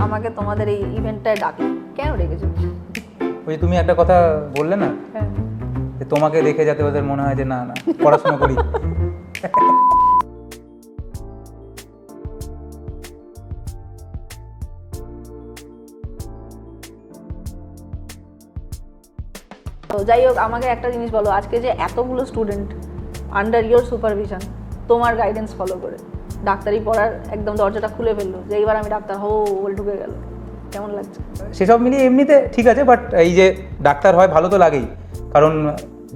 আমাকে তোমাদের এই ইভেন্টটায় ডাকে কেন ডেকেছো? ওই তুমি একটা কথা বললে না, যে তোমাকে দেখে যাতে ওদের মনে হয় যে না না পড়াশোনা করি। তো যাই হোক, আমাকে একটা জিনিস বলো, আজকে যে এতগুলো স্টুডেন্ট আন্ডার ইয়োর সুপারভিশন তোমার গাইডেন্স ফলো করে ডাক্তারি পড়ার একদম দরজাটা খুলে ফেললো, যে এইবার আমি ডাক্তার হবো বলে ঢুকে গেল, কেমন লাগছে? সেসব মিলিয়ে এমনিতে ঠিক আছে, বাট এই যে ডাক্তার হয় ভালো তো লাগেই, কারণ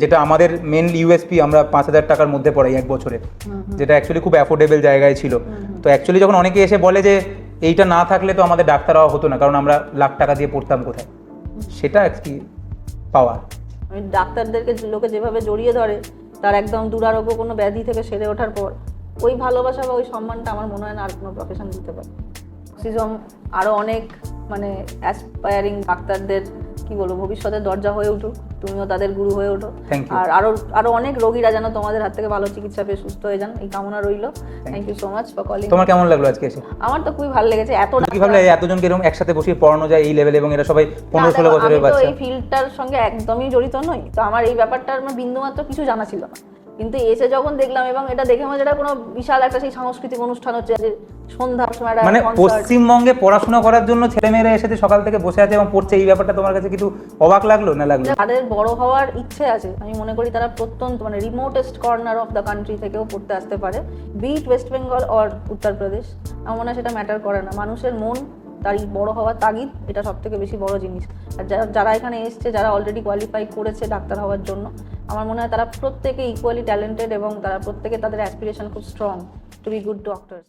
যেটা আমাদের মেন ইউএসপি, আমরা 5,000 টাকার মধ্যে পড়াই এক বছরে, যেটা অ্যাকচুয়ালি খুব অ্যাফোর্ডেবল জায়গায় ছিল। তো অ্যাকচুয়ালি যখন অনেকে এসে বলে যে এইটা না থাকলে তো আমাদের ডাক্তার হওয়া হতো না, কারণ আমরা লাখ টাকা দিয়ে পড়তাম কোথায়, সেটা কি পাওয়া। আমি ডাক্তারদেরকে লোকে যেভাবে জড়িয়ে ধরে, তার একদম দুরারোগ্য কোনো ব্যাধি থেকে সেরে ওঠার পর ওই ভালোবাসা বা ওই সম্মানটা আমার মনে হয় না আর কোনো প্রফেশন দিতে পারে। অক্সিজম আরও অনেক মানে অ্যাসপায়ারিং ডাক্তারদের কি বলবো ভবিষ্যতের দরজা হয়ে উঠুক, তুমিও তাদের গুরু হয়ে ওঠো, আর আরো অনেক রোগীরা যেন তোমাদের হাত থেকে ভালো চিকিৎসা পেয়ে সুস্থ হয়ে যান, এই কামনা রইল। Thank you so much for calling. তোমার কেমন লাগলো আজকে এসে? আমার তো খুবই ভালো লেগেছে। এত কি ভাবলে এতজনকে এরকম একসাথে বসিয়ে পড়ানো যায় এই লেভেলে, এবং এরা সবাই 15-16 বছরের বাচ্চা। আমি তো এই ফিল্ডটার সঙ্গে একদমই জড়িত নই, তো আমার এই ব্যাপারটার বিন্দুমাত্র কিছু জানা ছিল না, কিন্তু এসে যখন দেখলাম এবং এটা দেখে আমার যেটা কোনো বিশাল একটা সেই সাংস্কৃতিক অনুষ্ঠান হচ্ছে, যে সন্ধ্যার সময় মানে পশ্চিমবঙ্গে পড়াশোনা করার জন্য ছেলেমেয়েরা এসেছে সকাল থেকে বসে আছে এবং পড়ছে, এই ব্যাপারটা তোমার কাছে কিছু অবাক লাগলো না লাগলো? তাদের বড় হওয়ার ইচ্ছে আছে, আমি মনে করি তারা প্রত্যন্ত মানে remotest corner of the country থেকেও পড়তে আসতে পারে, বিট ওয়েস্ট বেঙ্গল অর উত্তরপ্রদেশ, আমার মনে হয় সেটা ম্যাটার করে না। মানুষের মন, তার বড় হওয়ার তাগিদ, এটা সব থেকে বেশি বড় জিনিস। আর যারা এখানে এসছে, যারা অলরেডি কোয়ালিফাই করেছে ডাক্তার হওয়ার জন্য, আমার মনে হয় তারা প্রত্যেকে ইকুয়ালি ট্যালেন্টেড এবং তারা প্রত্যেকে তাদের অ্যাসপিরেশন খুব strong to be good doctor.